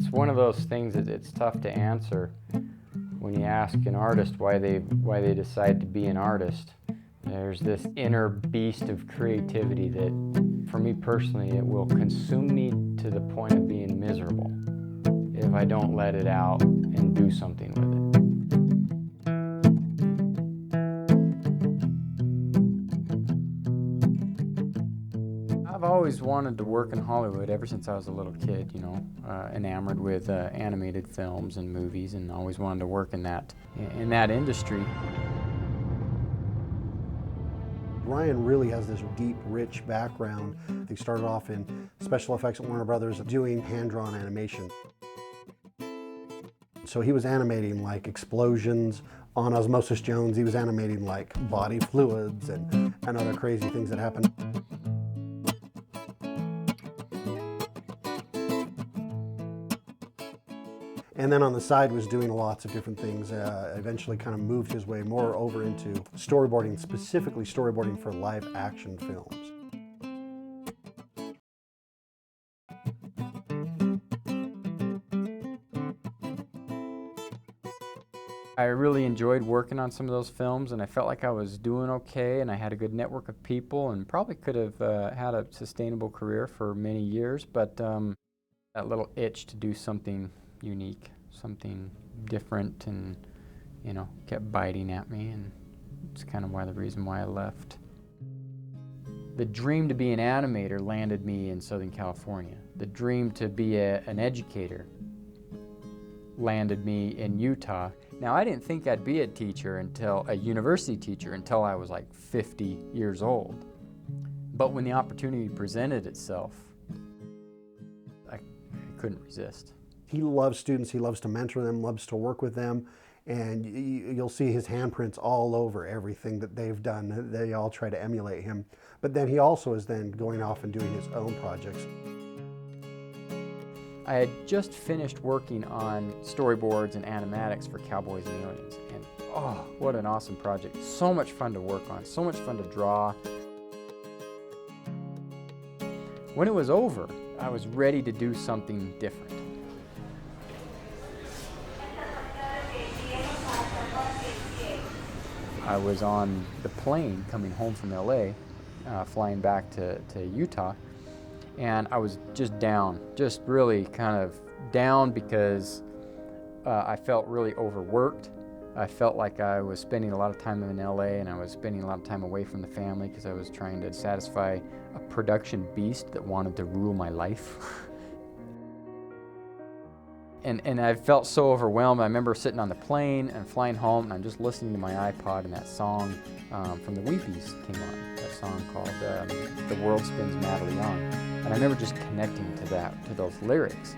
It's one of those things that it's tough to answer when you ask an artist why they decide to be an artist. There's this inner beast of creativity that, for me personally, it will consume me to the point of being miserable if I don't let it out and do something with it. I've always wanted to work in Hollywood ever since I was a little kid, you know, enamored with animated films and movies, and always wanted to work in that industry. Ryan really has this deep, rich background. He started off in special effects at Warner Brothers doing hand-drawn animation. So he was animating like explosions on Osmosis Jones. He was animating like body fluids and other crazy things that happened. And then on the side was doing lots of different things. Eventually kind of moved his way more over into storyboarding, specifically storyboarding for live action films. I really enjoyed working on some of those films, and I felt like I was doing okay, and I had a good network of people, and probably could have had a sustainable career for many years, but that little itch to do something unique, something different, and, you know, kept biting at me, and it's kind of the reason why I left. The dream to be an animator landed me in Southern California. The dream to be an educator landed me in Utah. Now, I didn't think I'd be a university teacher until I was like 50 years old. But when the opportunity presented itself, I couldn't resist. He loves students, he loves to mentor them, loves to work with them, and you'll see his handprints all over everything that they've done. They all try to emulate him. But then he also is then going off and doing his own projects. I had just finished working on storyboards and animatics for Cowboys and Aliens, and oh, what an awesome project. So much fun to work on, so much fun to draw. When it was over, I was ready to do something different. I was on the plane coming home from LA, flying back to Utah, and I was just down, just really kind of down because I felt really overworked. I felt like I was spending a lot of time in LA, and I was spending a lot of time away from the family because I was trying to satisfy a production beast that wanted to rule my life. And I felt so overwhelmed. I remember sitting on the plane and flying home, and I'm just listening to my iPod, and that song from the Weepies came on, that song called The World Spins Madly On. And I remember just connecting to those lyrics,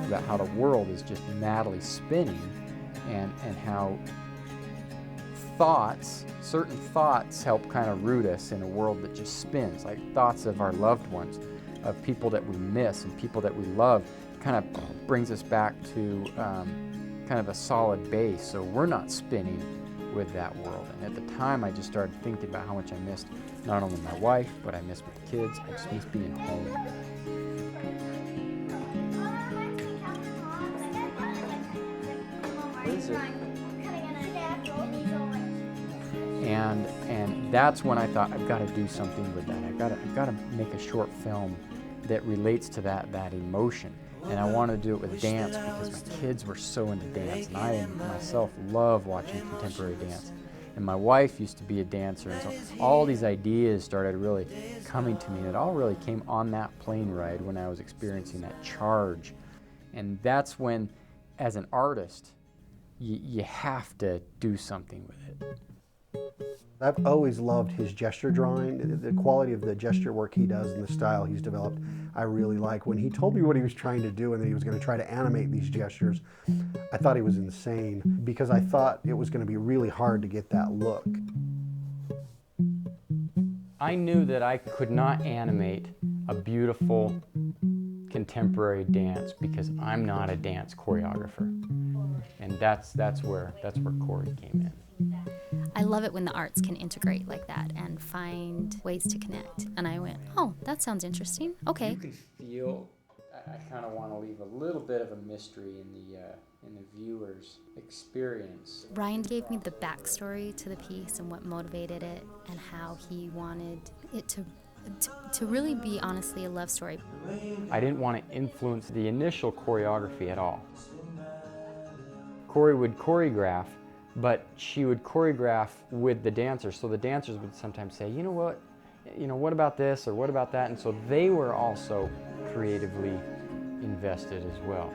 about how the world is just madly spinning, and how certain thoughts help kind of root us in a world that just spins, like thoughts of our loved ones, of people that we miss and people that we love. Kind of brings us back to kind of a solid base, so we're not spinning with that world. And at the time, I just started thinking about how much I missed not only my wife, but I missed with the kids. I just missed being home. What is it? And that's when I thought, I've got to do something with that. I've got to make a short film that relates to that emotion. And I wanted to do it with dance because my kids were so into dance, and I myself love watching contemporary dance. And my wife used to be a dancer, and so all these ideas started really coming to me, and it all really came on that plane ride when I was experiencing that charge. And that's when, as an artist, you have to do something with it. I've always loved his gesture drawing. The quality of the gesture work he does and the style he's developed, I really like. When he told me what he was trying to do and that he was going to try to animate these gestures, I thought he was insane, because I thought it was going to be really hard to get that look. I knew that I could not animate a beautiful contemporary dance because I'm not a dance choreographer. And that's where Kori came in. I love it when the arts can integrate like that and find ways to connect. And I went, oh, that sounds interesting. Okay. You can feel, I kind of want to leave a little bit of a mystery in the viewer's experience. Ryan gave me the backstory to the piece and what motivated it and how he wanted it to really be honestly a love story. I didn't want to influence the initial choreography at all. Kori would choreograph, but she would choreograph with the dancers, so the dancers would sometimes say, you know what about this or what about that, and so they were also creatively invested as well.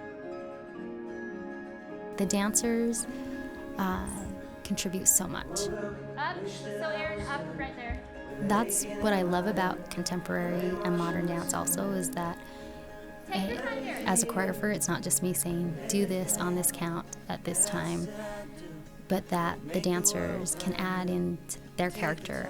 The dancers contribute so much. Up, so Aaron, up right there. That's what I love about contemporary and modern dance also, is that as a choreographer, it's not just me saying, do this on this count at this time, but that the dancers can add in their character.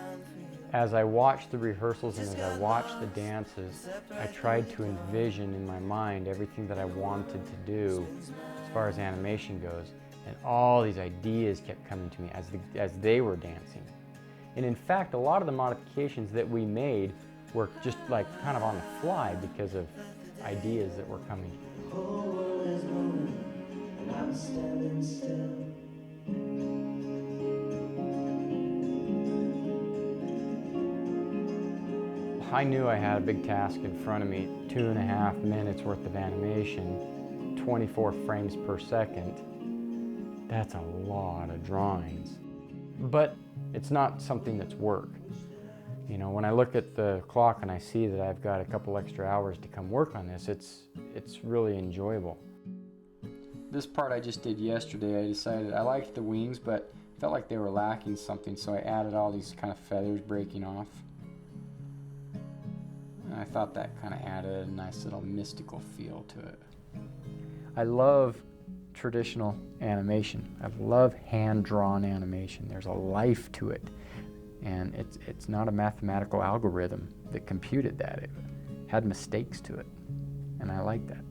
As I watched the rehearsals and as I watched the dances, I tried to envision in my mind everything that I wanted to do as far as animation goes, and all these ideas kept coming to me as they were dancing. And in fact, a lot of the modifications that we made were just like kind of on the fly because of ideas that were coming. I knew I had a big task in front of me, 2.5 minutes worth of animation, 24 frames per second. That's a lot of drawings. But it's not something that's work. You know, when I look at the clock and I see that I've got a couple extra hours to come work on this, it's really enjoyable. This part I just did yesterday, I decided I liked the wings, but felt like they were lacking something, so I added all these kind of feathers breaking off. And I thought that kind of added a nice little mystical feel to it. I love traditional animation. I love hand-drawn animation. There's a life to it. And it's not a mathematical algorithm that computed that. It had mistakes to it. And I like that.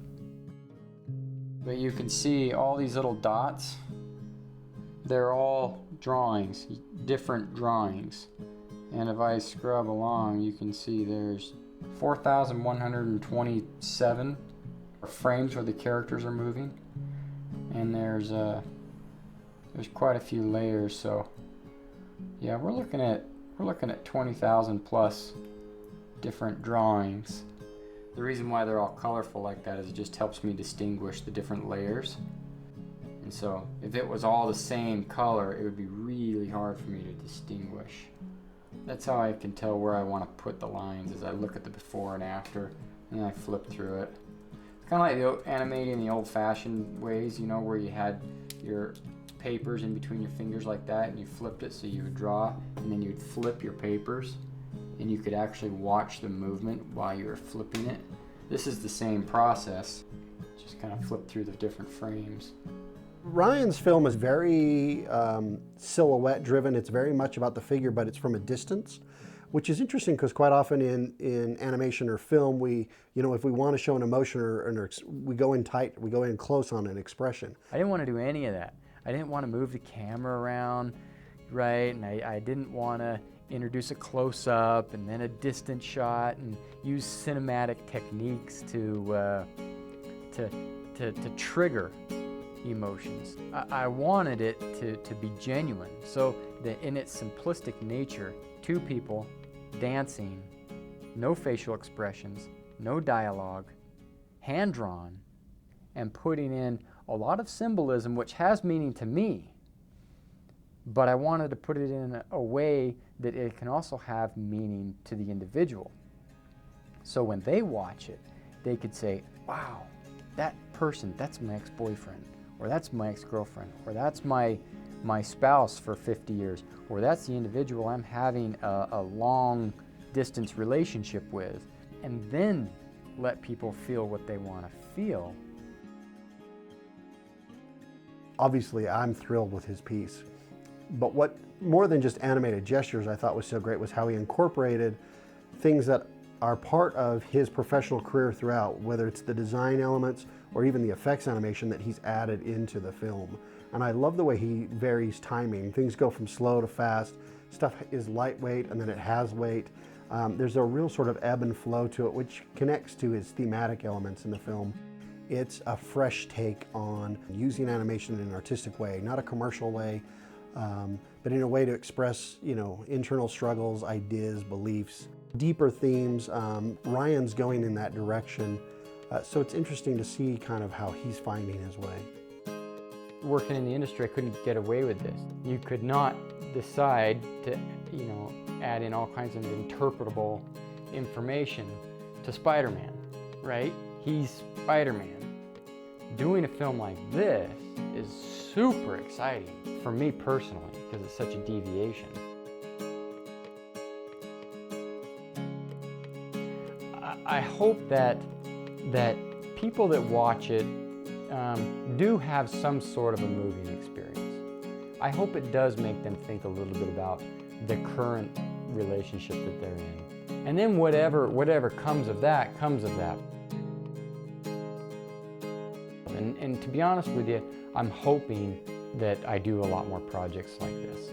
But you can see all these little dots. They're all drawings, different drawings. And if I scrub along, you can see there's 4,127 frames where the characters are moving. And there's quite a few layers, so yeah, we're looking at 20,000 plus different drawings. The reason why they're all colorful like that is it just helps me distinguish the different layers. And so if it was all the same color, it would be really hard for me to distinguish. That's how I can tell where I want to put the lines, as I look at the before and after, and I flip through it. It's kind of like the animating the old-fashioned ways, you know, where you had your papers in between your fingers like that, and you flipped it, so you would draw, and then you'd flip your papers, and you could actually watch the movement while you were flipping it. This is the same process, just kind of flip through the different frames. Ryan's film is very silhouette driven. It's very much about the figure, but it's from a distance, which is interesting because quite often in animation or film, if we want to show an emotion or we go in tight, we go in close on an expression. I didn't want to do any of that. I didn't want to move the camera around, right? And I didn't want to introduce a close-up and then a distant shot and use cinematic techniques to trigger emotions. I wanted it to be genuine, so that in its simplistic nature, two people dancing, no facial expressions, no dialogue, hand-drawn, and putting in a lot of symbolism which has meaning to me, but I wanted to put it in a way that it can also have meaning to the individual. So when they watch it, they could say, wow, that person, that's my ex-boyfriend, or that's my ex-girlfriend, or that's my spouse for 50 years, or that's the individual I'm having a long distance relationship with, and then let people feel what they want to feel. Obviously, I'm thrilled with his piece. But what more than just animated gestures I thought was so great was how he incorporated things that are part of his professional career throughout, whether it's the design elements or even the effects animation that he's added into the film. And I love the way he varies timing. Things go from slow to fast. Stuff is lightweight and then it has weight. There's a real sort of ebb and flow to it, which connects to his thematic elements in the film. It's a fresh take on using animation in an artistic way, not a commercial way, but in a way to express, internal struggles, ideas, beliefs, deeper themes. Ryan's going in that direction, so it's interesting to see kind of how he's finding his way. Working in the industry, I couldn't get away with this. You could not decide to, add in all kinds of interpretable information to Spider-Man, right? He's Spider-Man. Doing a film like this is super exciting for me personally because it's such a deviation. I hope that people that watch it do have some sort of a moving experience. I hope it does make them think a little bit about the current relationship that they're in. And then whatever comes of that, comes of that. And to be honest with you, I'm hoping that I do a lot more projects like this.